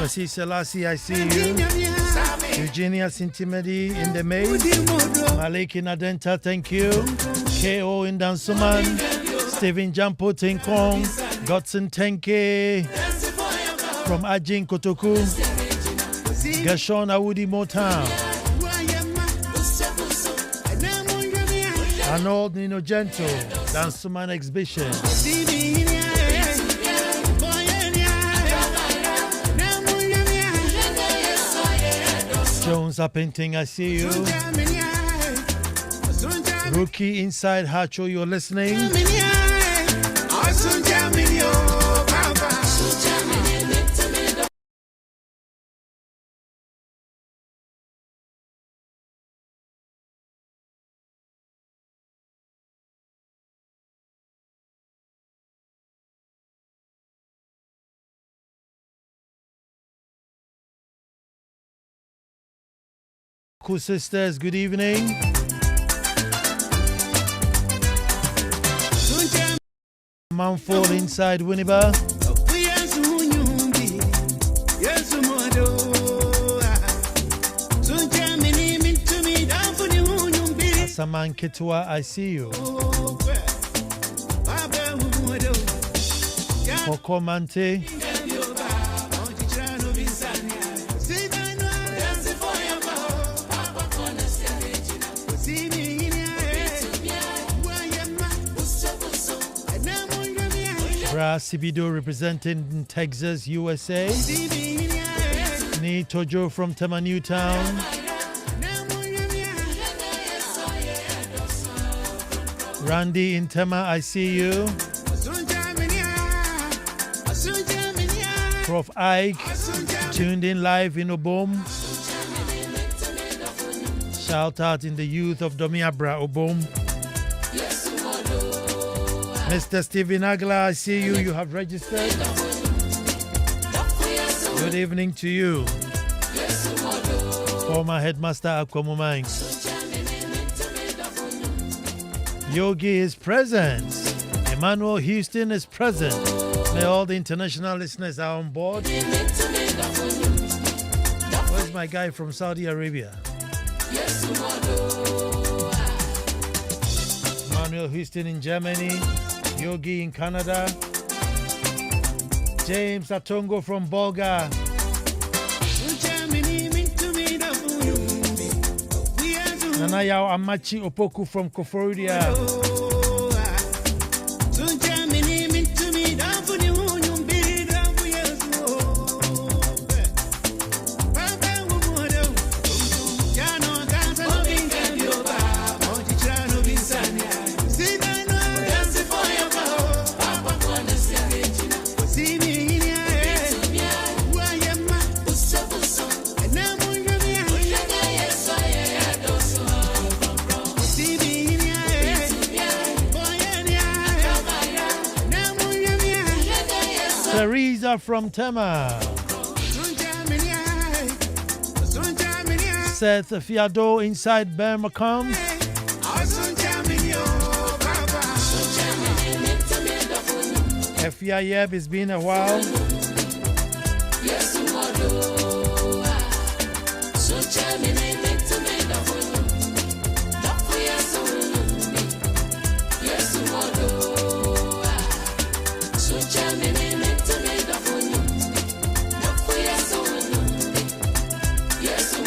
Kwasi Selassie, I see you. Eugenia Sintimedi in the maze. Maliki Nadenta, thank you. KO in Dansuman. Stephen Jampo Tinkong. Godson Tenke. From Ajin Kotoku. Gershon Awudi Motown. Arnold Nino Gento. Dansuman exhibition. Jones painting, I see you. Rookie inside Hacho, you're listening. Cool sisters, good evening. Manfall inside Winneba. Asaman Ketua, I see you. Koko Mante. Bra Sibido representing Texas, USA. Ni Tojo from Tema Newtown. Randy in Tema, I see you. Prof Ike tuned in live in Obom. Shout out in the youth of Domiabra Obom. Mr. Stephen Agla, I see you. You have registered. Good evening to you. Former headmaster Akwamumang. Yogi is present. Emmanuel Houston is present. May all the international listeners are on board. Where's my guy from Saudi Arabia? Emmanuel Houston in Germany. Yogi in Canada. James Atongo from Bolga. Nanayao Amachi Opoku from Koforidua. Teresa from Tema. Seth Fiado inside Bermacom. FIAB, it's been a while.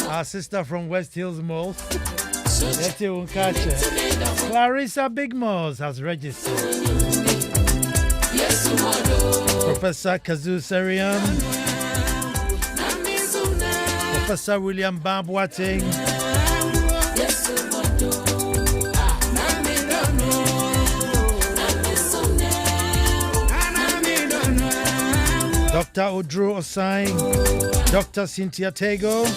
Our sister from West Hills Mall, Clarissa Big Malls has registered. Professor Kazu Serian, Professor William Bambwating, Dr. Odro Osai, Dr. Cynthia Tego,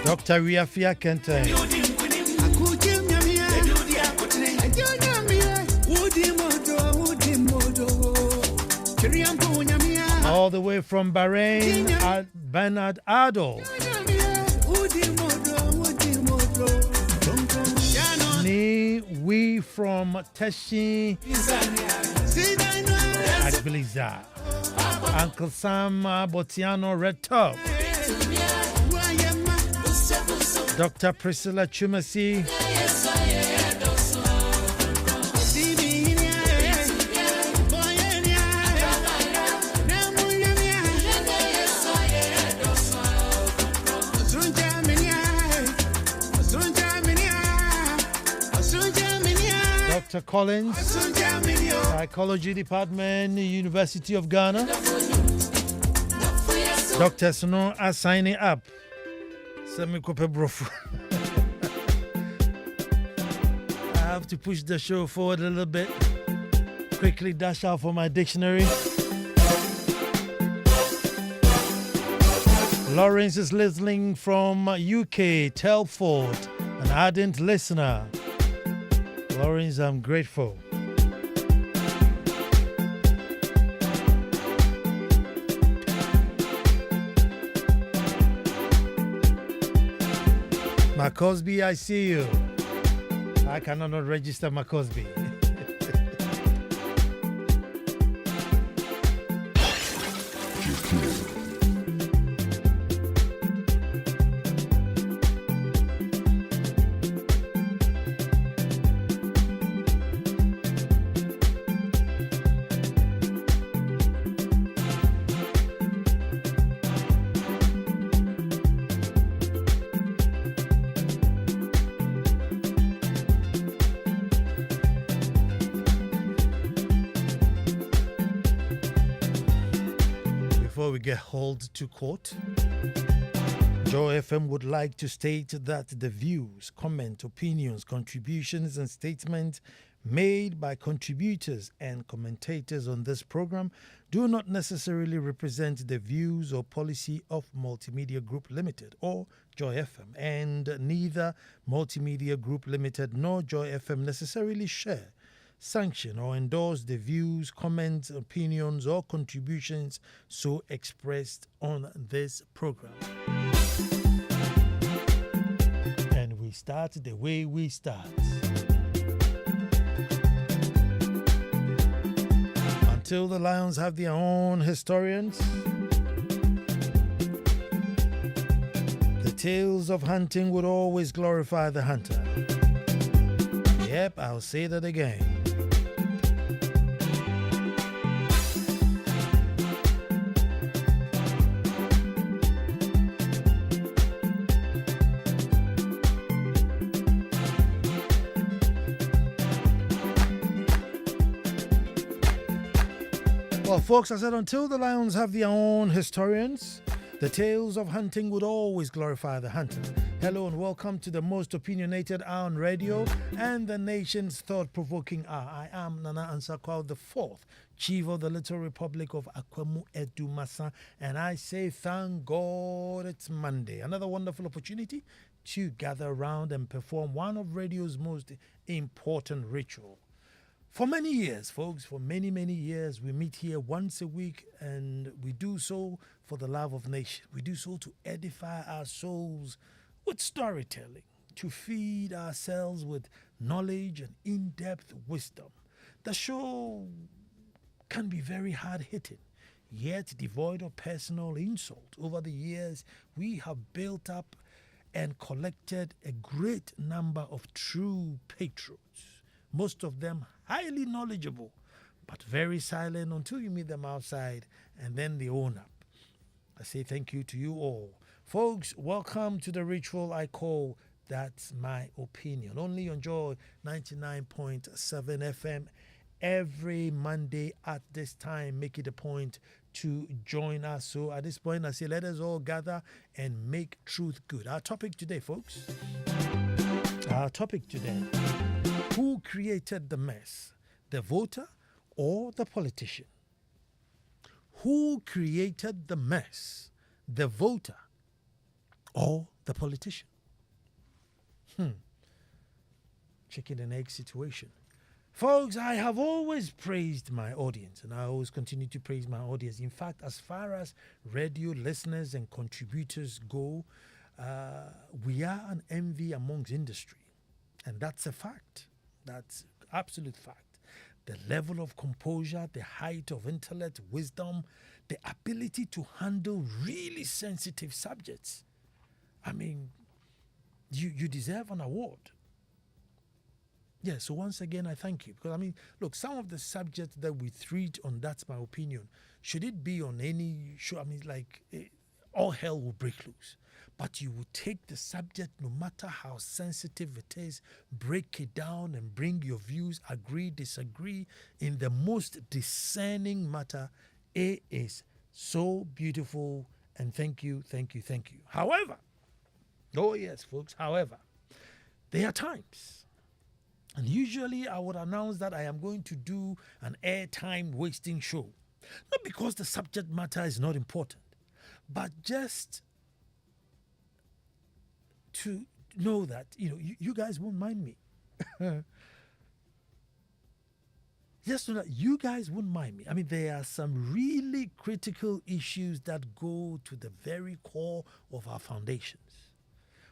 Dr. Riafia Kente. All the way from Bahrain, Bernard Adol. Ni we from Teshi Agbiliza. Uncle Sam Botiano Red Top. Dr. Priscilla Chumasi. Dr. Collins, Psychology Department, University of Ghana. Dr. Sno are signing up. Semikope Brofu. I have to push the show forward a little bit. Quickly dash out for my dictionary. Lawrence is listening from UK, Telford, an ardent listener. Lawrence, I'm grateful. Macosby, I see you. I cannot not register Macosby. Get hauled to court. Joy FM would like to state that the views, comments, opinions, contributions, and statements made by contributors and commentators on this program do not necessarily represent the views or policy of Multimedia Group Limited or Joy FM, and neither Multimedia Group Limited nor Joy FM necessarily share, sanction, or endorse the views, comments, opinions, or contributions so expressed on this program. And we start the way we start. Until the lions have their own historians, the tales of hunting would always glorify the hunter. Yep, I'll say that again. Well, folks, I said until the lions have their own historians, the tales of hunting would always glorify the hunter. Hello and welcome to the most opinionated hour on radio and the nation's thought-provoking hour. I am Nana Ansah Kwao IV, Chief of the Little Republic of Akwemu Edumasa, and I say thank God it's Monday. Another wonderful opportunity to gather around and perform one of radio's most important rituals. For many years, folks, for many, many years, we meet here once a week and we do so for the love of nation. We do so to edify our souls with storytelling, to feed ourselves with knowledge and in-depth wisdom. The show can be very hard-hitting, yet devoid of personal insult. Over the years, we have built up and collected a great number of true patrons. Most of them highly knowledgeable, but very silent until you meet them outside and then they own up. I say thank you to you all. Folks, welcome to the ritual I call That's My Opinion. Only on Joy 99.7 FM every Monday at this time. Make it a point to join us. So at this point, I say let us all gather and make truth good. Our topic today, folks. Who created the mess? The voter or the politician? Who created the mess? The voter or the politician? Chicken and egg situation. Folks, I have always praised my audience, and I always continue to praise my audience. In fact, as far as radio listeners and contributors go, we are an envy amongst industry. And that's a fact. That's absolute fact. The level of composure, the height of intellect, wisdom, the ability to handle really sensitive subjects. I mean, you deserve an award. Yeah, so once again, I thank you. Because, I mean, look, some of the subjects that we treat on That's My Opinion, should it be on any show, I mean, like, all hell will break loose. But you will take the subject, no matter how sensitive it is, break it down and bring your views, agree, disagree, in the most discerning matter. It is so beautiful, and thank you, thank you, thank you. However, oh yes, folks, however, there are times, and usually I would announce that I am going to do an airtime wasting show. Not because the subject matter is not important, but just to know that, you guys won't mind me. Just so that you guys wouldn't mind me. I mean, there are some really critical issues that go to the very core of our foundations.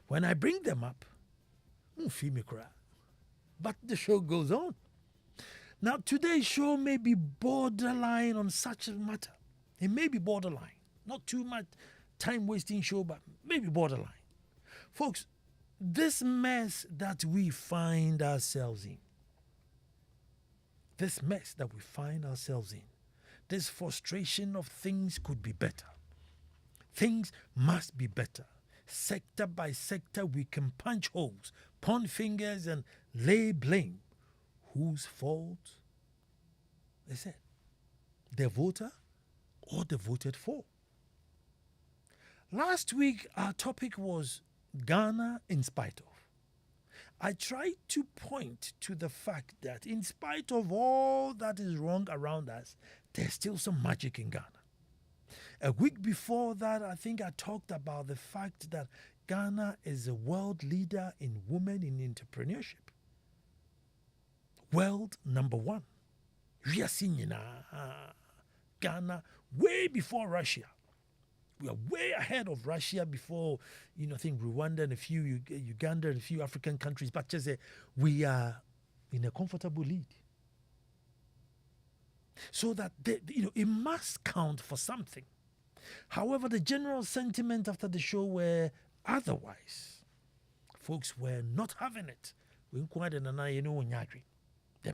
When I bring them up, feel me cry. But the show goes on. Now, today's show may be borderline on such a matter. It may be borderline. Not too much time-wasting show, but maybe borderline. Folks, this mess that we find ourselves in, this frustration of things could be better. Things must be better. Sector by sector, we can punch holes, point fingers, and lay blame. Whose fault is it? The voter or the voted for? Last week, our topic was Ghana in spite of. I tried to point to the fact that in spite of all that is wrong around us, there's still some magic in Ghana. A week before that, I think I talked about the fact that Ghana is a world leader in women in entrepreneurship. World number one. Ghana, way before Russia. We are way ahead of Russia before, I think Rwanda and a few, Uganda and a few African countries. But just we are in a comfortable lead. So that, it must count for something. However, the general sentiment after the show were otherwise. Folks were not having it. The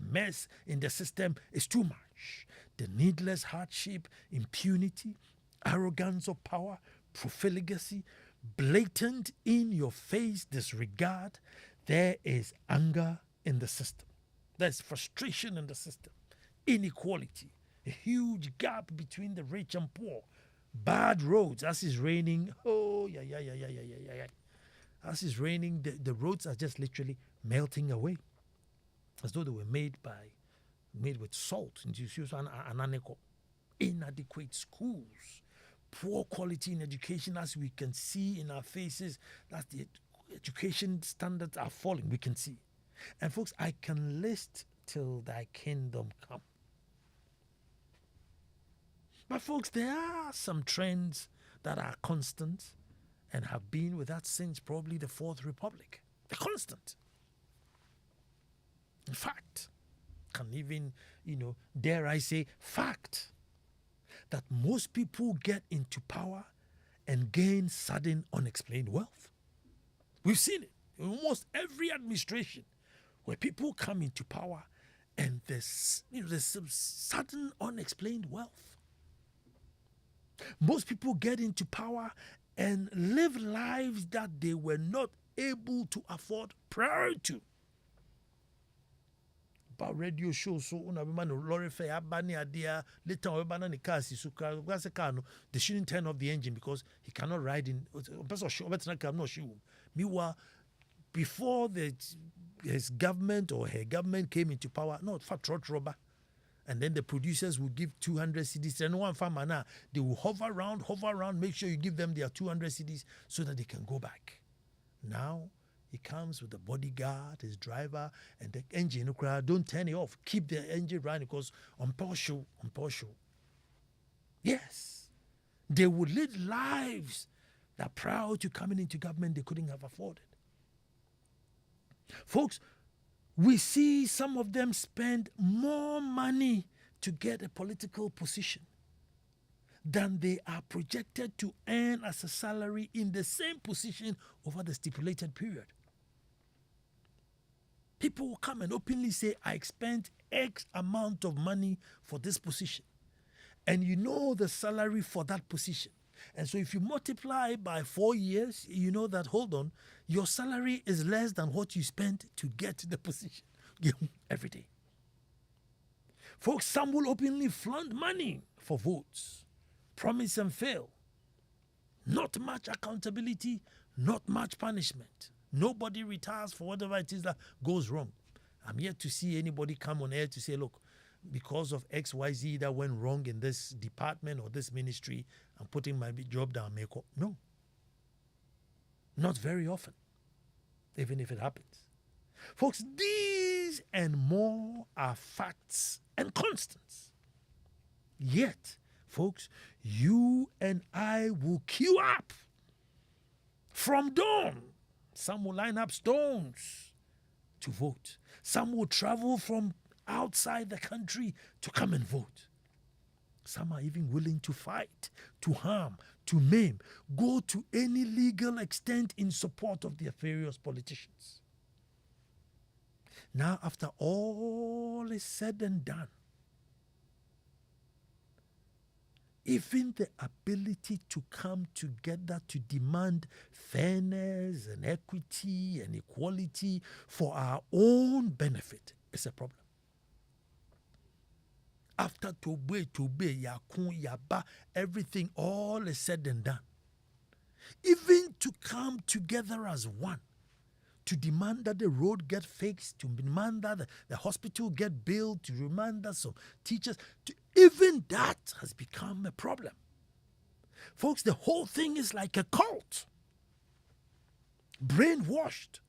mess in the system is too much. The needless hardship, impunity, arrogance of power, profligacy, blatant in-your-face disregard. There is anger in the system. There's frustration in the system. Inequality, a huge gap between the rich and poor. Bad roads, as it's raining. As it's raining, the roads are just literally melting away. As though they were made with salt. Inadequate schools. Poor quality in education, as we can see in our faces, that the education standards are falling, we can see. And folks, I can list till thy kingdom come. But folks, there are some trends that are constant and have been with us since probably the Fourth Republic. They're constant. In fact, can even, dare I say, fact, that most people get into power and gain sudden unexplained wealth. We've seen it in almost every administration where people come into power and there's some sudden unexplained wealth. Most people get into power and live lives that they were not able to afford prior to. About radio shows, so lorry fare abani idea later on they shouldn't turn off the engine because he cannot ride in. Meanwhile, before his government or her government came into power, fat trot rubber. And then the producers will give 200 CDs. And one farmer now, they will hover around, make sure you give them their 200 CDs so that they can go back. Now, He comes with a bodyguard, his driver, and the engine. Don't turn it off. Keep the engine running because on Porsche. Yes. They would lead lives that prior to coming into government they couldn't have afforded. Folks, we see some of them spend more money to get a political position than they are projected to earn as a salary in the same position over the stipulated period. People will come and openly say, I spent X amount of money for this position. And you know the salary for that position. And so if you multiply by 4 years, you know that, hold on, your salary is less than what you spent to get the position every day. Folks, some will openly flaunt money for votes, promise and fail. Not much accountability, not much punishment. Nobody retires for whatever it is that goes wrong. I'm yet to see anybody come on air to say, look, because of XYZ that went wrong in this department or this ministry, I'm putting my job down. No. Not very often, even if it happens. Folks, these and more are facts and constants. Yet, folks, you and I will queue up from dawn. Some will line up stones to vote. Some will travel from outside the country to come and vote. Some are even willing to fight, to harm, to maim, go to any legal extent in support of their various politicians. Now, after all is said and done, even the ability to come together to demand fairness and equity and equality for our own benefit is a problem. After tobe, yakun, yaba, everything, all is said and done. Even to come together as one, to demand that the road get fixed, to demand that the hospital get built, to demand that some teachers, even that has become a problem. Folks, the whole thing is like a cult. Brainwashed.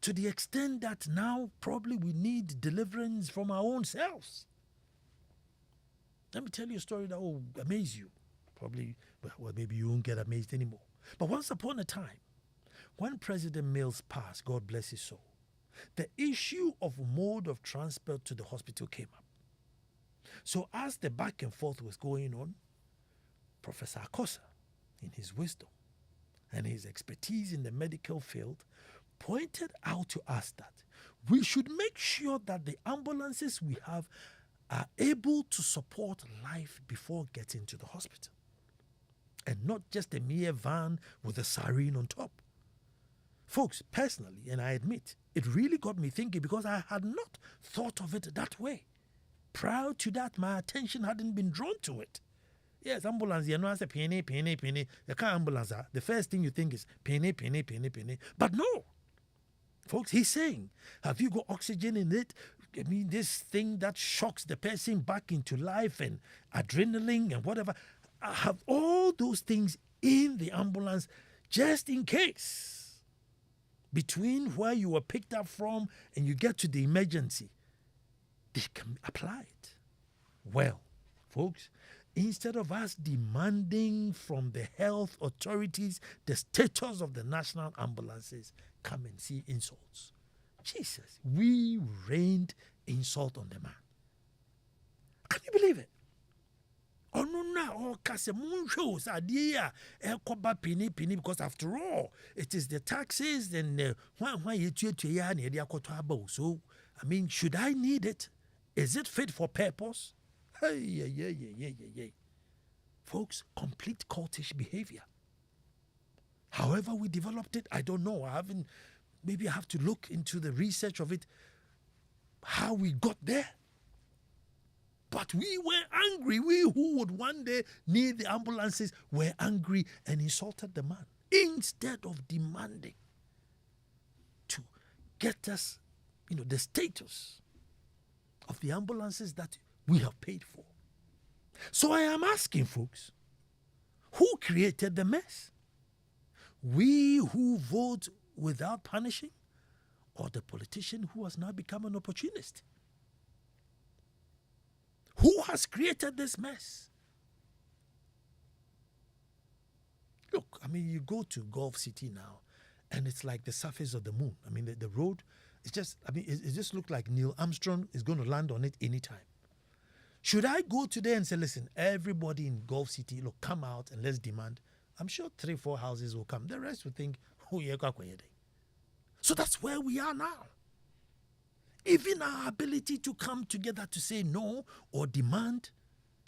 To the extent that now probably we need deliverance from our own selves. Let me tell you a story that will amaze you. Probably, well, maybe you won't get amazed anymore. But once upon a time, when President Mills passed, God bless his soul, the issue of mode of transport to the hospital came up. So as the back and forth was going on, Professor Akosa, in his wisdom and his expertise in the medical field, pointed out to us that we should make sure that the ambulances we have are able to support life before getting to the hospital. And not just a mere van with a siren on top. Folks, personally, and I admit, it really got me thinking because I had not thought of it that way. Prior to that, my attention hadn't been drawn to it. Yes, ambulance, you know, I say, penny. You can't ambulance. The first thing you think is penny. But no. Folks, he's saying, have you got oxygen in it? I mean, this thing that shocks the person back into life and adrenaline and whatever. I have all those things in the ambulance just in case. Between where you were picked up from and you get to the emergency, they can apply it. Well, folks, instead of us demanding from the health authorities the status of the national ambulances, come and see insults. Jesus, we rained insult on the man. Can you believe it? Because after all, it is the taxes and so I mean, should I need it? Is it fit for purpose? Hey. Folks, complete cultish behavior. However we developed it, I don't know. Maybe I have to look into the research of it, how we got there. But we were angry. We who would one day need the ambulances were angry and insulted the man instead of demanding to get us, the status of the ambulances that we have paid for. So I am asking folks, who created the mess? We who vote without punishing, or the politician who has now become an opportunist? Who has created this mess? Look, I mean, you go to Gulf City now, and it's like the surface of the moon. I mean, the road, it's just, I mean, it just looked like Neil Armstrong is going to land on it anytime. Should I go today and say, listen, everybody in Gulf City, look, come out and let's demand? I'm sure 3-4 houses will come. The rest will think, oh, yeah, so that's where we are now. Even our ability to come together to say no or demand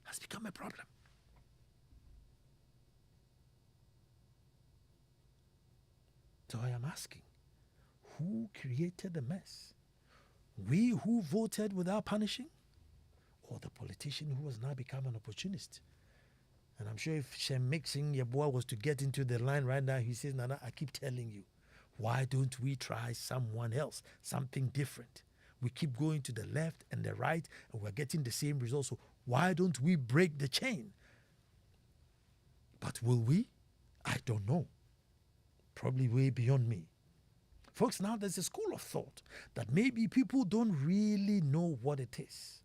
has become a problem. So I am asking, who created the mess? We who voted without punishing, or the politician who has now become an opportunist? And I'm sure if Shem Mixing Yeboah was to get into the line right now, he says, Nana, I keep telling you, why don't we try someone else, something different? We keep going to the left and the right, and we're getting the same results. So why don't we break the chain? But will we? I don't know. Probably way beyond me. Folks, now there's a school of thought that maybe people don't really know what it is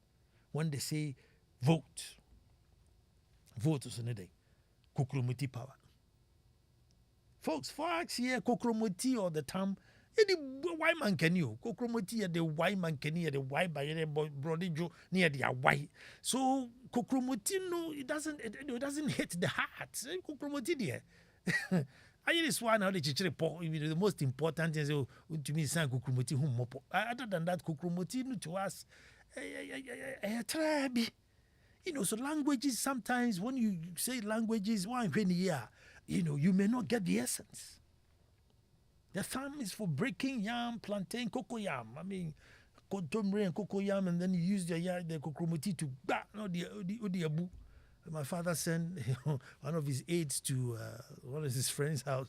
when they say vote. Vote is another. Kukrumuti power. Folks, fox here, kukrumuti all the time. The white man can you? Kukrumuti, the white man can you? The white by the brodijo near the white. So kukrumuti, no, it doesn't hit the heart. Kukrumuti there. I just want how the most important thing is to me saying kukrumuti humopo. Other than that, kukrumuti to us, tribe. You know, so languages sometimes when you say languages, you may not get the essence. The thumb is for breaking yam, plantain, cocoa yam. I mean, contemporary and cocoa yam, and then you use the kukrumuti to the abu. My father sent one of his aides to one of his friends' house.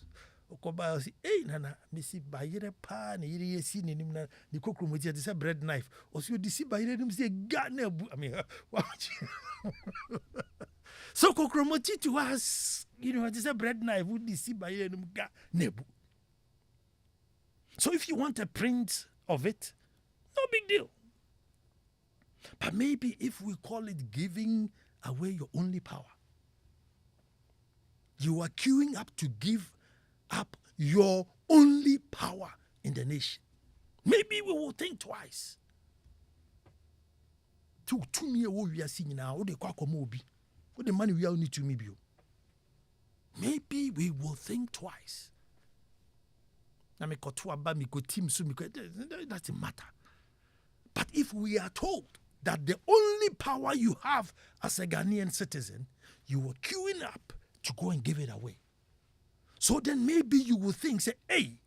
Hey, Nana, Missy Bayere pan, ye see the kukrumuti, it's a bread knife. Also, you see Bayere, say, Gartner. I mean, so kukrumuti to us, it's a bread knife, would you see Bayere nebu. So if you want a print of it, no big deal. But maybe if we call it giving away your only power, you are queuing up to give up your only power in the nation. Maybe we will think twice. To me, what we are seeing now, what the money we all need to me. Maybe we will think twice. It doesn't matter. But if we are told that the only power you have as a Ghanaian citizen, you are queuing up to go and give it away. So then maybe you will think, say, hey,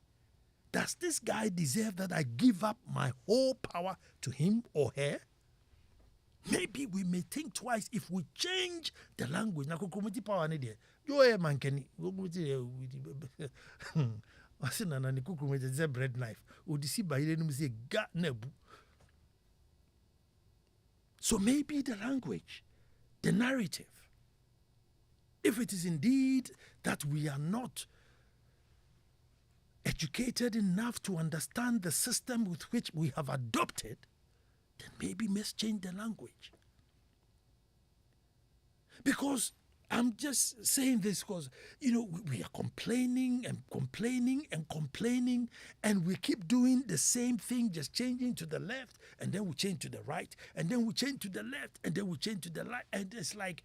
does this guy deserve that I give up my whole power to him or her? Maybe we may think twice if we change the language. Na kukrumuti power ne de. Yo man keni. Asina na ni kukrumuti ze bread knife. Odisi bayire num say ga nebu. So maybe the language, the narrative, if it is indeed that we are not educated enough to understand the system with which we have adopted, then maybe let's change the language. Because I'm just saying this because, we are complaining and complaining and complaining, and we keep doing the same thing, just changing to the left, and then we change to the right, and then we change to the left, and then we change to the right. And it's like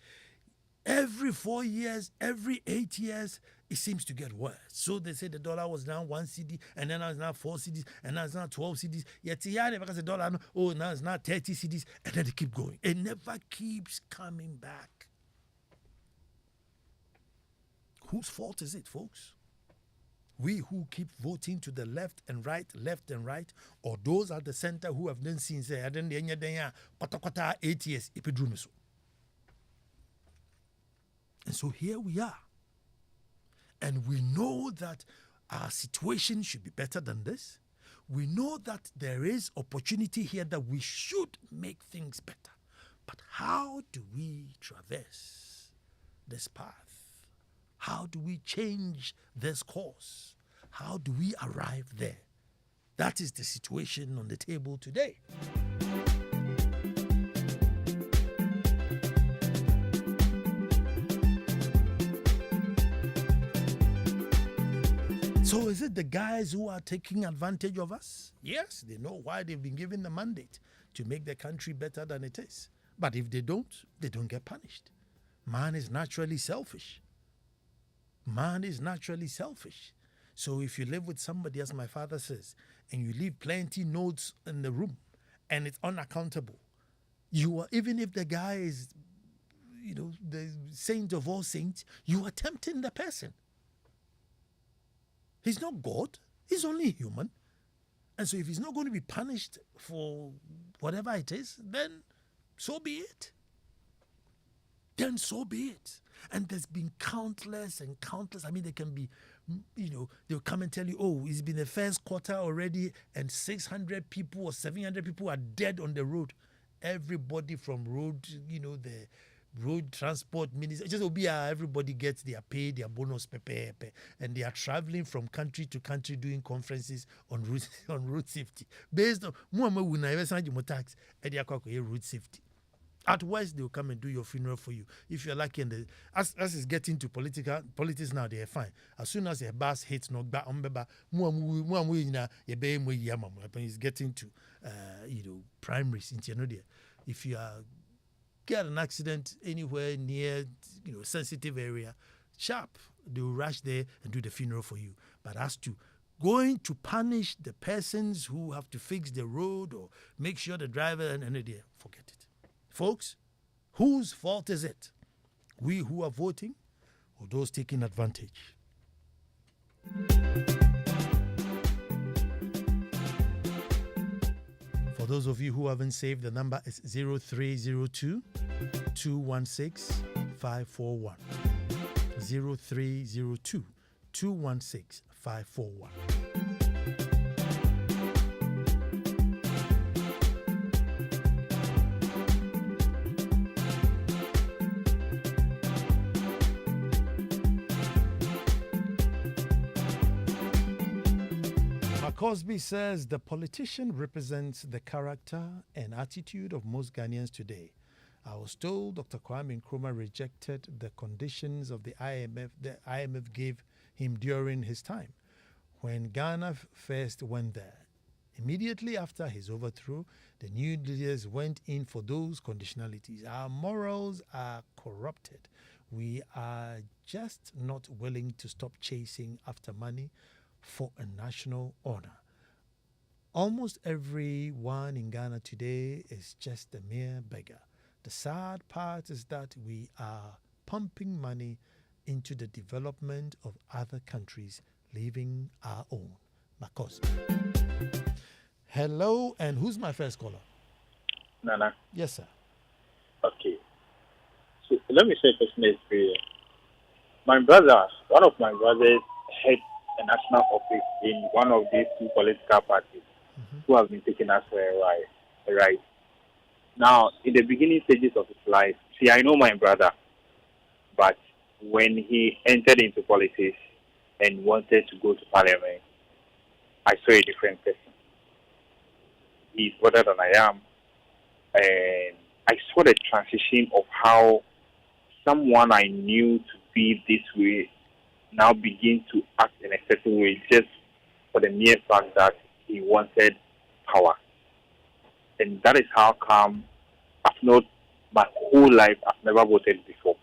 every 4 years, every 8 years, it seems to get worse. So they say the dollar was now 1 cedi, and then now it's now 4 cedis, and now it's now 12 cedis. Yet because the dollar, now it's now 30 cedis, and then they keep going. It never keeps coming back. Whose fault is it, folks? We who keep voting to the left and right, or those at the center who have then seen, say, I didn't 8 years, and so here we are. And we know that our situation should be better than this. We know that there is opportunity here that we should make things better. But how do we traverse this path? How do we change this course? How do we arrive there? That is the situation on the table today. So is it the guys who are taking advantage of us? Yes, they know why they've been given the mandate to make the country better than it is. But if they don't get punished. Man is naturally selfish. Man is naturally selfish. So if you live with somebody, as my father says, and you leave plenty notes in the room and it's unaccountable, you are, even if the guy is, the saint of all saints, you are tempting the person. He's not God. He's only human. And so if he's not going to be punished for whatever it is, then so be it. Then so be it. And there's been countless and countless. I mean, there can be, they'll come and tell you, oh, it's been the first quarter already and 600 people or 700 people are dead on the road. Everybody from road, the road transport minister, just will be everybody gets their pay, their bonus, and they are traveling from country to country doing conferences on road safety. Based on tax, road safety. At worst, they will come and do your funeral for you. If you're lucky, and as it's getting to politics now, they are fine. As soon as a bus hits, it's getting to primaries in if you are get an accident anywhere near sensitive area, sharp, they will rush there and do the funeral for you. But as to going to punish the persons who have to fix the road or make sure the driver and forget it. Folks, whose fault is it? We who are voting or those taking advantage? For those of you who haven't saved, the number is 0302 216 541. 0302 216 541. Cosby says the politician represents the character and attitude of most Ghanaians today. I was told Dr. Kwame Nkrumah rejected the conditions of the IMF gave him during his time when Ghana first went there. Immediately after his overthrow, the new leaders went in for those conditionalities. Our morals are corrupted. We are just not willing to stop chasing after money for a national honor. Almost everyone in Ghana today is just a mere beggar. The sad part is that we are pumping money into the development of other countries, leaving our own. Makos. Hello, and who's my first caller? Nana. Yes, sir. Okay. So let me say a personal experience. One of my brothers had a national office in one of these two political parties who have been taking us for a ride. Now, in the beginning stages of his life, I know my brother, but when he entered into politics and wanted to go to parliament, I saw a different person. He's older than I am, and I saw the transition of how someone I knew to be this way now begin to act in a certain way just for the mere fact that he wanted power. And that is how come my whole life I've never voted before.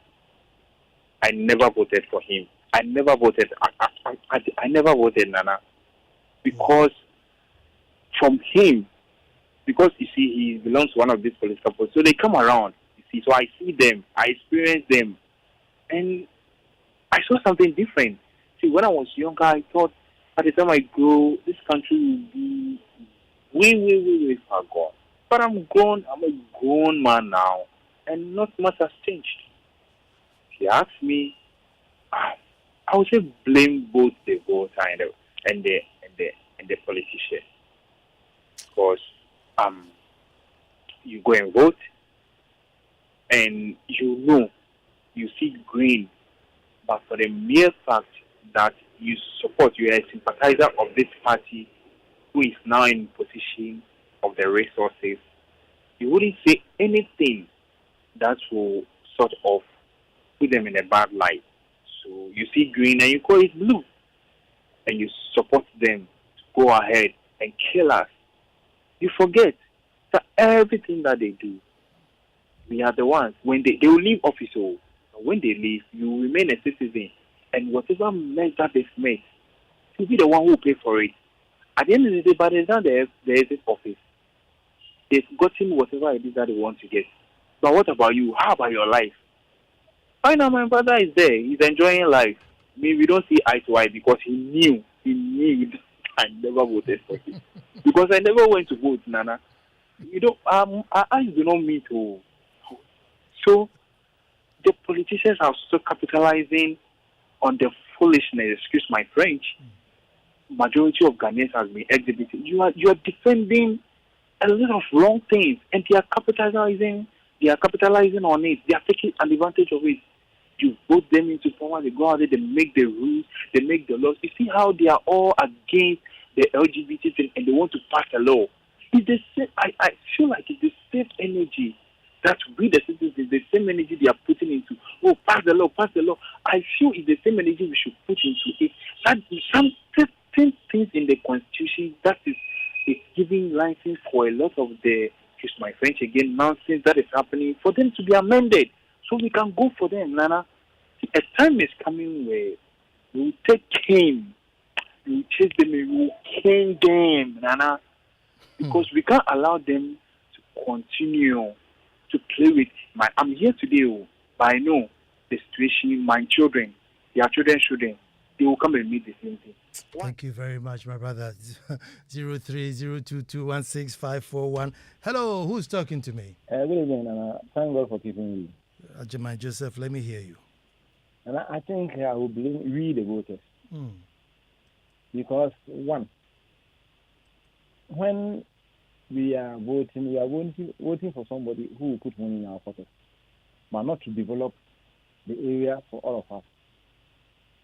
I never voted for him. I never voted Nana, because from him, because you see he belongs to one of these political parties, so they come around, you see, so I see them, I experience them, and I saw something different. See, when I was younger, I thought by the time I grow, this country will be way far gone. But I'm grown, I'm a grown man now, and not much has changed. If you ask me, I would say blame both the voter and the politician. Because you go and vote, and you see green, but for the mere fact that you support, you are a sympathizer of this party who is now in position of the resources, you wouldn't say anything that will sort of put them in a bad light. So you see green and you call it blue, and you support them to go ahead and kill us. You forget that everything that they do, we are the ones. When they will leave office, when they leave, you remain a citizen, and whatever mess that they've made, you'll be the one who will pay for it. At the end of the day, by the time they exit office, they've gotten whatever it is that they want to get. But what about you? How about your life? I know my brother is there. He's enjoying life. I mean, we don't see eye to eye because he knew I never voted for him. Because I never went to vote, Nana. You know, our eyes do not meet. So the politicians are still capitalizing on the foolishness, excuse my French. Majority of Ghanaians has been exhibiting. You are defending a lot of wrong things, and they are capitalizing on it. They are taking advantage of it. You vote them into power, they go out there, they make the rules, they make the laws. You see how they are all against the LGBT thing and they want to pass a law. It's the same, I feel like it's the same energy that we the citizens, the same energy they are putting into, pass the law. I feel it's the same energy we should put into it. That some certain things in the constitution that is giving license for a lot of the, excuse my French again, nonsense that is happening, for them to be amended. So we can go for them, Nana. A time is coming where we will take Cain, we will chase them, we will cane them, Nana. Because we can't allow them to continue to play with I'm here today, but I know the situation, my children, their children, they will come and meet the same thing. Thank you very much, my brother. 0302216541. Hello, who's talking to me? Good evening, thank God for keeping you. Ajimai Joseph, let me hear you. And I think I will blame we the voters. Because one, when we are voting for somebody who will put money in our pocket, but not to develop the area for all of us.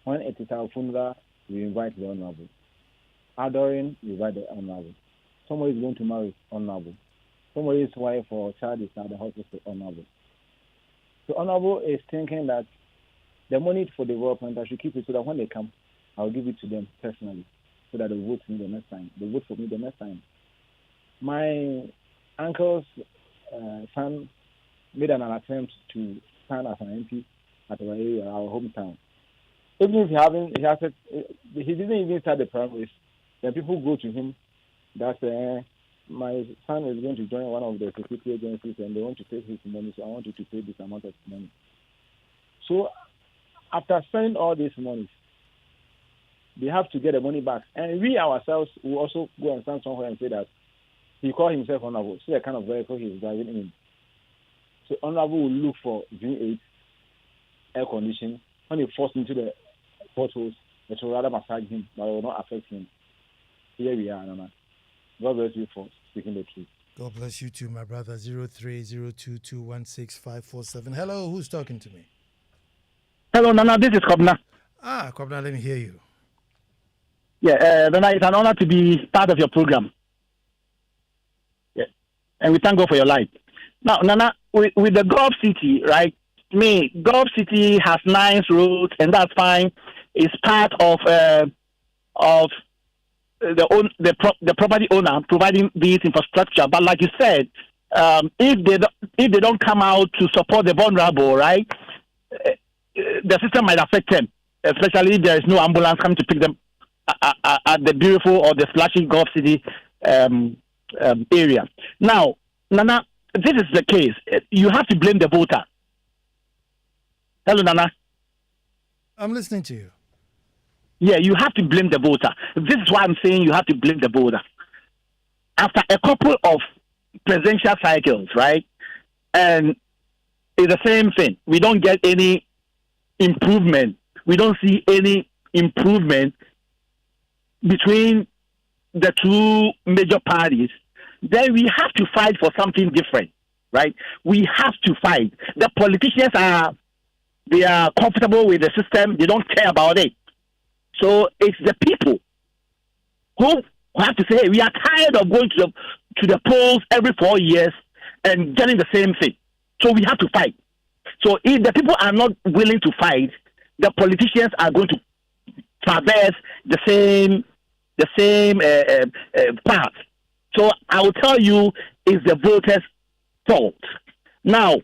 When it is our funeral, we invite the honorable. Adoring, we invite the honorable. Somebody is going to marry, honorable. Somebody's wife or child is at the hospital, honorable. The honorable is thinking that the money for development, I should keep it so that when they come, I'll give it to them personally so that they vote me the next time. They vote for me the next time. My uncle's son made an attempt to stand as an MP at our area, our hometown. Even if he didn't even start the primaries, then people go to him that my son is going to join one of the security agencies and they want to take his money, so I want you to pay this amount of money. So after spending all these monies, they have to get the money back. And we ourselves will also go and stand somewhere and say that he called himself honorable. See the kind of vehicle he's driving in. So honorable will look for V8, air conditioning. When he falls into the potholes, it will rather massage him, but it will not affect him. Here we are, Nana. God bless you for speaking the truth. God bless you too, my brother. 0302216547. Hello, who's talking to me? Hello, Nana. This is Kobna. Kobna, let me hear you. Yeah, Nana, it's an honor to be part of your program. Yeah, and we thank God for your life. Now, Nana, with the Gulf City, right? Gulf City has nice roads, and that's fine. It's part of the property owner providing this infrastructure. But like you said, if they don't come out to support the vulnerable, right, the system might affect them, especially if there is no ambulance coming to pick them at the beautiful or the flashy Gulf City area. Now, Nana, this is the case. You have to blame the voter. Hello, Nana. I'm listening to you. Yeah, you have to blame the voter. This is why I'm saying you have to blame the voter. After a couple of presidential cycles, right? And it's the same thing. We don't get any improvement. We don't see any improvement between the two major parties. Then we have to fight for something different, right? We have to fight. The politicians they are comfortable with the system. They don't care about it. So it's the people who have to say, hey, we are tired of going to the polls every 4 years and getting the same thing. So we have to fight. So if the people are not willing to fight, the politicians are going to traverse the same path. So I will tell you, it's the voters' fault. Now,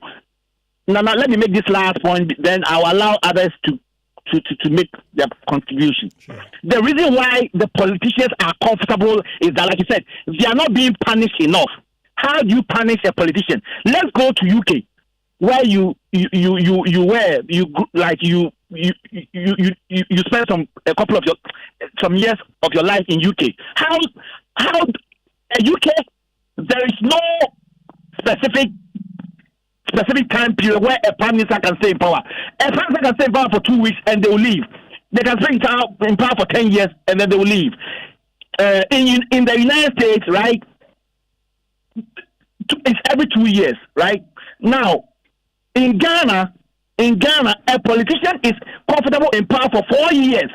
let me make this last point. Then I'll allow others to make their contribution. Sure. The reason why the politicians are comfortable is that, like you said, they are not being punished enough. How do you punish a politician? Let's go to UK, where you spent some years of your life in UK. How UK, there is no specific time period where a prime minister can stay in power. A prime minister can stay in power for 2 weeks and they will leave. They can stay in power for 10 years and then they will leave. In the United States, right, it's every 2 years, right? Now, in Ghana, a politician is comfortable in power for 4 years.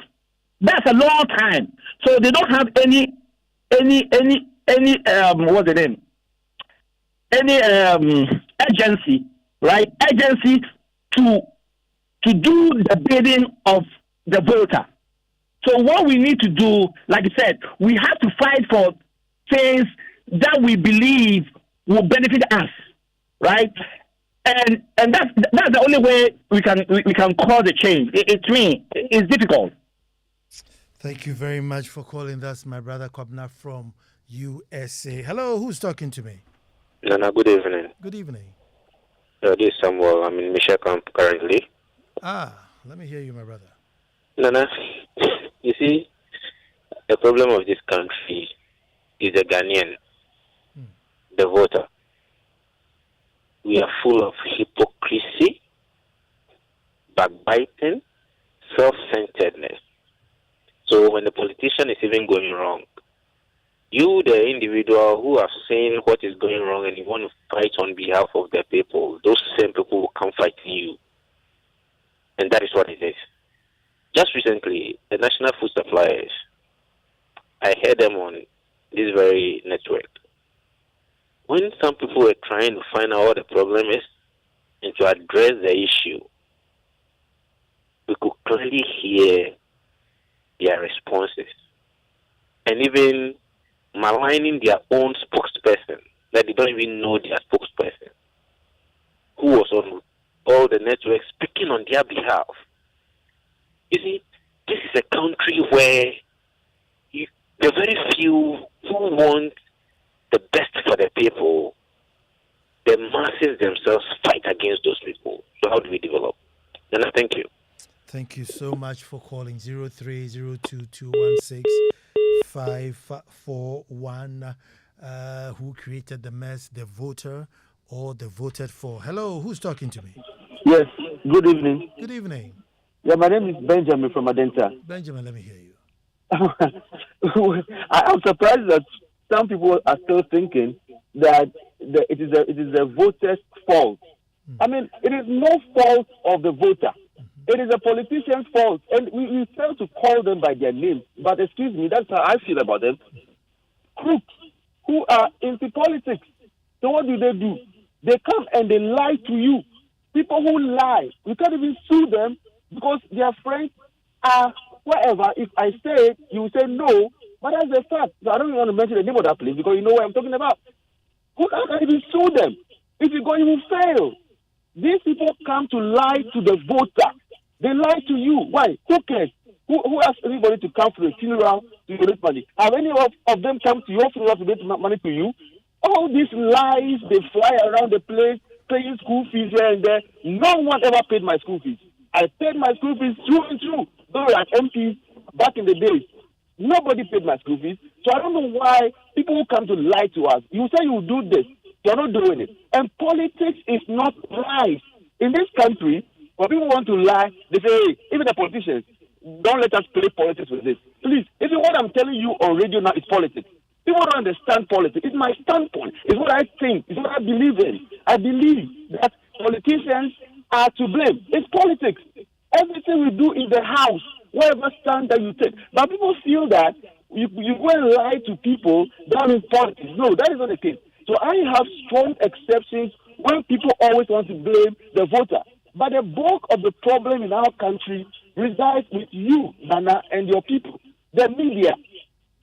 That's a long time. So they don't have any what's the name? Any agency, right? Agency to do the bidding of the voter. So what we need to do, like I said, we have to fight for things that we believe will benefit us, right? And that's the only way we can cause a change. It's difficult. Thank you very much for calling. That's my brother Kwabna from USA. Hello, who's talking to me? Nana, good evening. Good evening. This is Samuel. I'm in Misha Camp currently. Let me hear you, my brother. Nana, you see, the problem of this country is the Ghanaian, the voter. We are full of hypocrisy, backbiting, self-centeredness. So when the politician is even going wrong, you, the individual who are saying what is going wrong and you want to fight on behalf of the people, those same people will come fighting you. And that is what it is. Just recently, the National Food Suppliers, I heard them on this very network. When some people were trying to find out what the problem is and to address the issue, we could clearly hear their responses. And even maligning their own spokesperson, that they don't even know their spokesperson, who was on all the networks speaking on their behalf. You see, this is a country where the very few who want the best for the people, the masses themselves fight against those people. So how do we develop? And I thank you. Thank you so much for calling 0302216541. Who created the mess, the voter or the voted for? Hello, who's talking to me? Yes, good evening. Good evening. Yeah, my name is Benjamin from Adenta. Benjamin, let me hear you. I am surprised that some people are still thinking that it is the voter's fault. I mean, it is no fault of the voter. It is a politician's fault. And we fail to call them by their names. But excuse me, that's how I feel about them. Crooks who are into politics. So what do? They come and they lie to you. People who lie, you can't even sue them because their friends are whatever. If I say it, you will say no, but that's a fact. So I don't even want to mention the name of that place because you know what I'm talking about. Who can't even sue them? If you go, you will fail. These people come to lie to the voter. They lie to you. Why? Who cares? Who asks anybody to come for a funeral to donate money? Have any of them come to your funeral to donate money to you? All these lies, they fly around the place, paying school fees here and there. No one ever paid my school fees. I paid my school fees through and through. Though at MPs back in the days, nobody paid my school fees. So I don't know why people who come to lie to us. You say you do this, you're not doing it. And politics is not lies. In this country, when people want to lie, they say, hey, even the politicians, don't let us play politics with this. Please, even what I'm telling you on radio now is politics. People don't understand politics. It's my standpoint. It's what I think. It's what I believe in. I believe that politicians are to blame. It's politics. Everything we do in the house, whatever stand that you take. But people feel that you go and lie to people down in politics. No, that is not the case. So I have strong exceptions when people always want to blame the voter. But the bulk of the problem in our country resides with you, Nana, and your people. The media.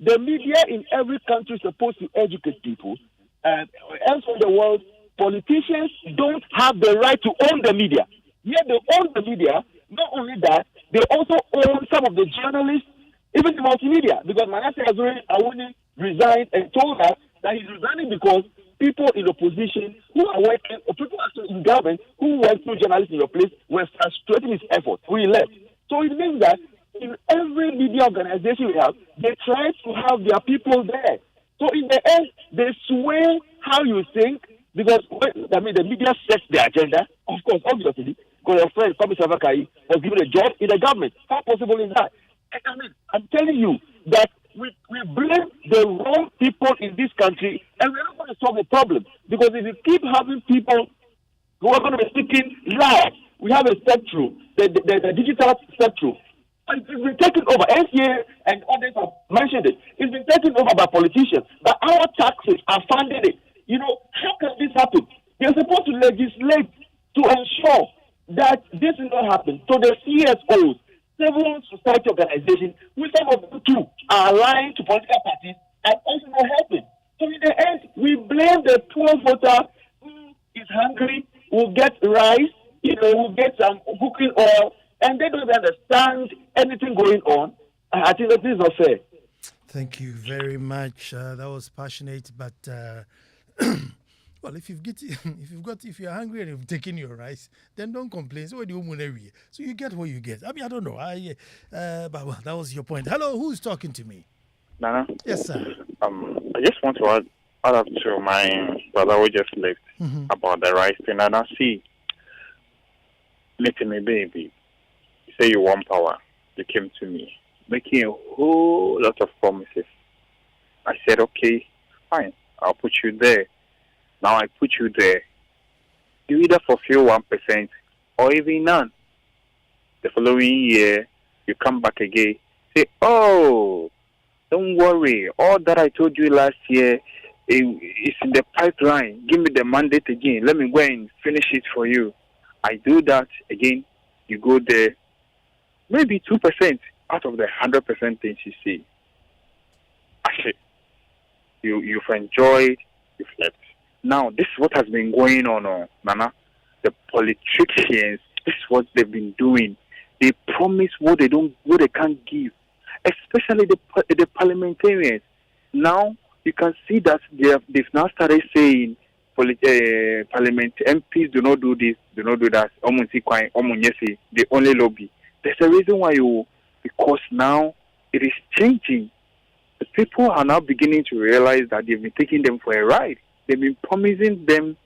The media in every country is supposed to educate people. Elsewhere in the world, politicians don't have the right to own the media. Yet they own the media. Not only that, they also own some of the journalists, even the multimedia. Because Manasseh Azuri resigned and told us that he's resigning because people in opposition who are working, or people actually in government who work through journalists in your place were frustrating his efforts. So he left. So it means that in every media organization we have, they try to have their people there. So in the end, they sway how you think because the media sets the agenda. Of course, obviously, because your friend Kwame Savakai was given a job in the government. How possible is that? I mean, I'm telling you that we blame the wrong people in this country, and we're not going to solve the problem because if you keep having people who are going to be speaking lies, we have a spectrum, the digital spectrum. It's been taken over. NCA and others have mentioned it. It's been taken over by politicians, but our taxes are funding it. You know, how can this happen? They're supposed to legislate to ensure that this will not happen. So the CSOs, civil society organizations, which some of them too are aligned to political parties and also not helping. So in the end, we blame the poor voter who is hungry, will get rice, will get some cooking oil, and they don't understand anything going on. I think that this is not fair. Thank you very much. That was passionate, but well, if you're hungry and you've taken your rice, then don't complain. So you get what you get. I mean, I don't know. But well, that was your point. Hello, who's talking to me? Nana. Yes, sir. I just want to add up to my brother who just left about the rice thing. And I see, me baby. You say you want power. You came to me, making a whole lot of promises. I said, okay, fine, I'll put you there. Now I put you there. You either fulfill 1% or even none. The following year, you come back again, say, oh, don't worry, all that I told you last year is in the pipeline. Give me the mandate again. Let me go and finish it for you. I do that again. You go there. Maybe 2% out of the 100% things you see. Actually, you've enjoyed, you've left. Now, this is what has been going on, Nana. The politicians, this is what they've been doing. They promise what they can't give, especially the parliamentarians. Now, you can see that they've now started saying, parliament MPs do not do this, do not do that. They only lobby. There's a reason why because now it is changing. The people are now beginning to realize that they've been taking them for a ride. They've been promising them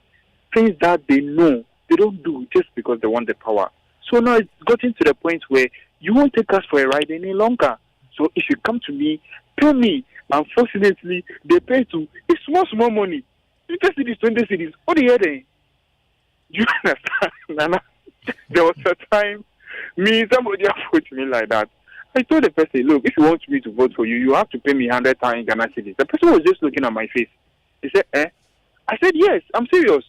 things that they know they don't do just because they want the power. So now it's gotten to the point where you won't take us for a ride any longer. So if you come to me, pay me. Unfortunately, they pay to it's small money. 50 cities, 20 cities. What do you hear then? Do you understand, Nana? There was a time somebody approached me like that. I told the person, look, if you want me to vote for you, you have to pay me 100,000 Ghana cedis. The person was just looking at my face. He said, eh? I said, yes, I'm serious.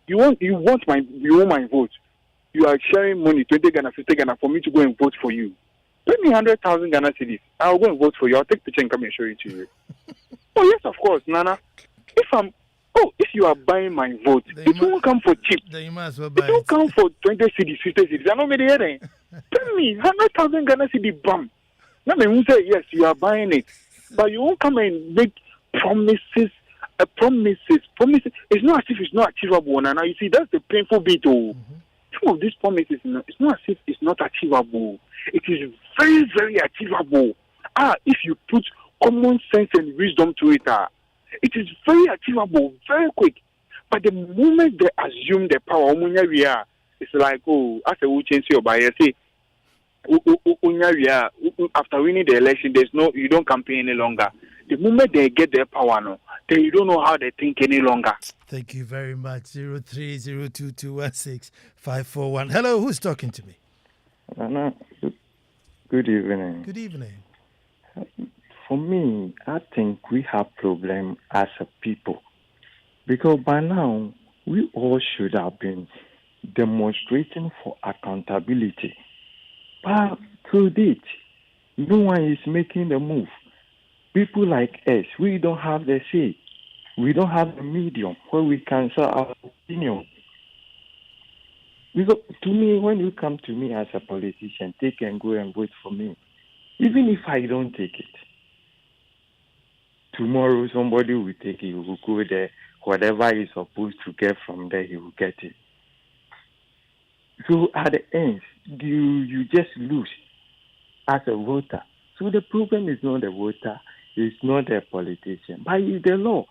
You want my vote. You are sharing money, 20 Ghana, 50 Ghana, for me to go and vote for you. Pay me 100,000 Ghana cedis. I'll go and vote for you. I'll take the picture and come and show it to you. Oh, yes, of course, Nana. If you are buying my vote, it won't come for cheap. Then you might as well buy it. It won't come for 20 cedis, 50 cedis. I know me there. Tell me, 100,000 Ghana cedis, bam. Now, me who say, yes, you are buying it. But you won't come and make promises. Promises. It's not as if it's not achievable. Now, you see, that's the painful bit. Some of these promises, it's not as if it's not achievable. It is very, very achievable. If you put common sense and wisdom to it, it is very achievable, very quick. But the moment they assume the power, it's like, oh, as a change your buyer, say, after winning the election, you don't campaign any longer. The moment they get their power, then you don't know how they think any longer. Thank you very much. 0302216541. Hello, who's talking to me? Nana, good evening. Good evening. For me, I think we have problem as a people because by now we all should have been demonstrating for accountability. But to date, no one is making the move. People like us, we don't have the say. We don't have a medium where we can say our opinion. Because to me, when you come to me as a politician, take and go and vote for me. Even if I don't take it, tomorrow somebody will take it, he will go there, whatever he's supposed to get from there, he will get it. So at the end, you just lose as a voter. So the problem is not the voter, it's not the politician, but it's the law.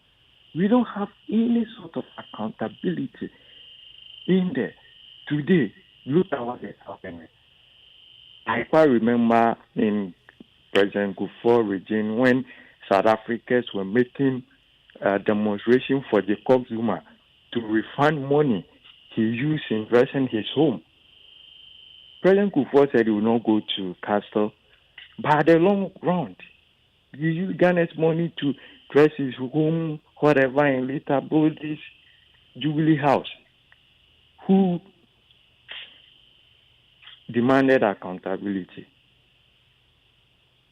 We don't have any sort of accountability in there. Today, look at what is happening. I quite remember in President Kufuor regime when South Africans were making a demonstration for Jacob Zuma to refund money he used in investing his home. President Kufuor said he will not go to Castle, but at the long run, you use Ghana's money to dress his home, whatever, and later build this Jubilee House. Who demanded accountability?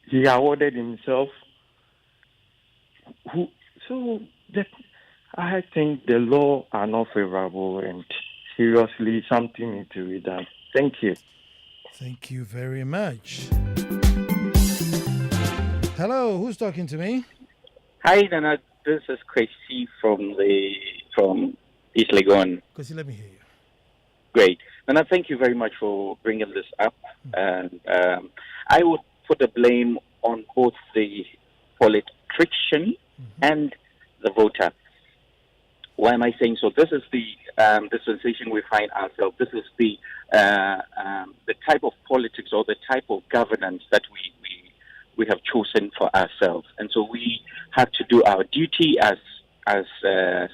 He awarded himself. I think the law are not favorable, and seriously, something needs to be done. Thank you. Thank you very much. Hello, who's talking to me? Hi, Nana. This is Kwesi from East Legon. Kwesi, let me hear you. Great. Nana, thank you very much for bringing this up. And I would put the blame on both the politician and the voter. Why am I saying so? This is the dispensation we find ourselves. This is the type of politics or the type of governance that we have chosen for ourselves. And so we have to do our duty as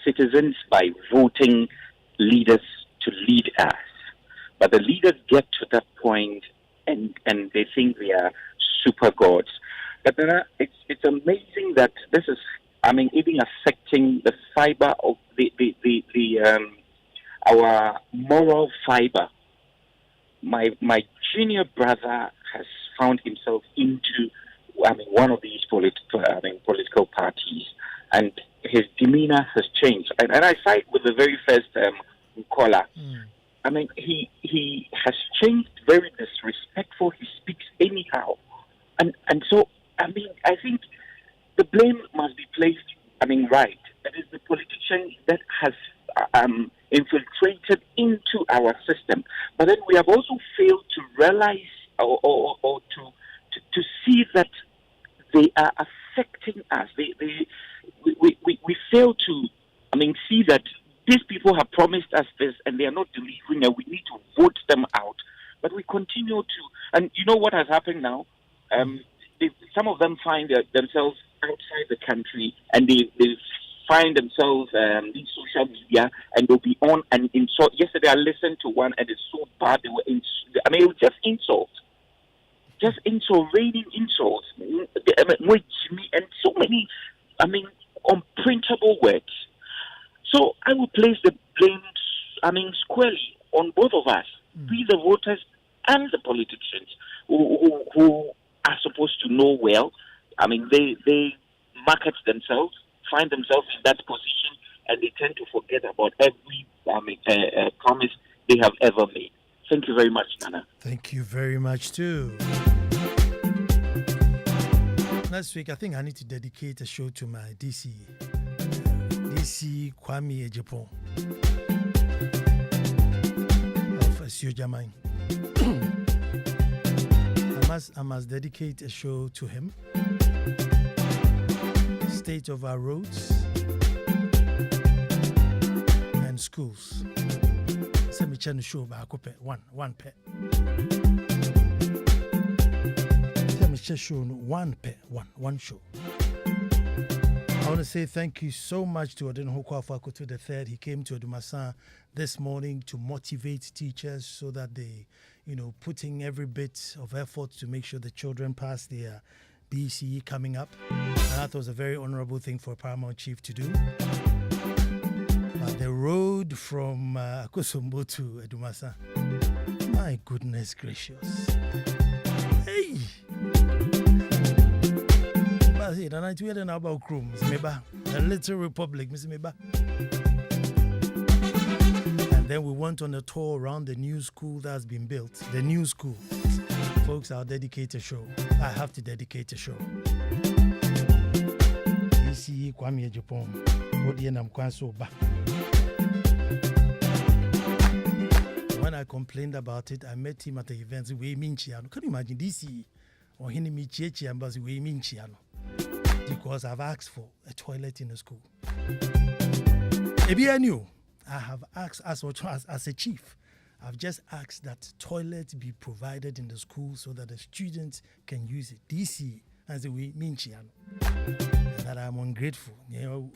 citizens by voting leaders to lead us. But the leaders get to that point and they think they are super gods. But then it's amazing that this is, even affecting the fiber of our moral fiber. My junior brother has found himself into one of these political parties, and his demeanor has changed. And I side with the very first caller. He has changed, very disrespectful. He speaks anyhow, and so I think the blame must be placed. Right. That is the politician that has infiltrated into our system, but then we have also failed to realize or to see that they are affecting us. We fail to see that these people have promised us this and they are not delivering, and we need to vote them out. But we continue to, and you know what has happened now? Some of them find themselves outside the country, and they find themselves in social media, and they'll be on and insult. Yesterday I listened to one, and it's so bad. They were it was just insult. Just insult, raining insults, and so many, unprintable words. So I will place the blame, squarely on both of us, we the voters and the politicians who are supposed to know well. They market themselves, find themselves in that position, and they tend to forget about every promise they have ever made. Thank you very much, Nana. Thank you very much, too. Next week, I think I need to dedicate a show to my DC Kwame Ejapon of Asio Jamai. I must dedicate a show to him. State of our roads and schools. Send me channel show by one pet. Send me show one show. I want to say thank you so much to Nana Ansah Kwao IV III. He came to Odumasan this morning to motivate teachers so that they putting every bit of effort to make sure the children pass their BCE coming up. And that was a very honorable thing for a paramount chief to do. But the road from Akosombo to Edumasa, my goodness gracious. Hey! The Little Republic, and then we went on a tour around the new school that's been built. The new school. Folks, I'll dedicate a show. I have to dedicate a show. DCE Kwame Japan. When I complained about it, I met him at the events. Can you imagine DCE? Or because I've asked for a toilet in the school. Maybe I knew. I have asked as a chief. I've just asked that toilet be provided in the school so that the students can use it. DC as a way minchiano. And that I'm ungrateful.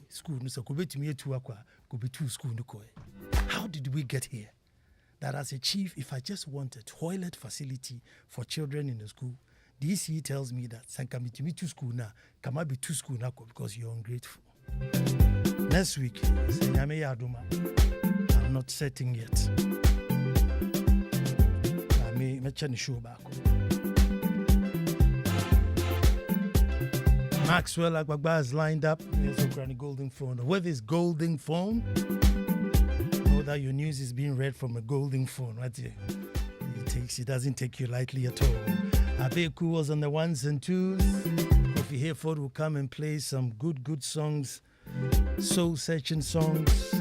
School no so could to me to could be two school no. How did we get here? That as a chief, if I just want a toilet facility for children in the school, DC tells me that Sankami to me to school now, come be to school now because you're ungrateful. Next week, I'm not setting yet. I may mention show back. Maxwell Agbagba is lined up. He also got a golden phone. With his golden phone, know that your news is being read from a golden phone, right here. It doesn't take you lightly at all. Abeku was on the ones and twos. Kofi Hayford will come and play some good songs, soul-searching songs.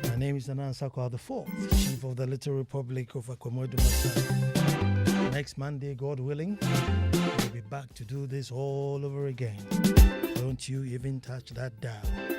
My name is Nana Ansah Kwao IV, Chief of the Little Republic of Edumasa. Next Monday, God willing, we'll be back to do this all over again. Don't you even touch that dial.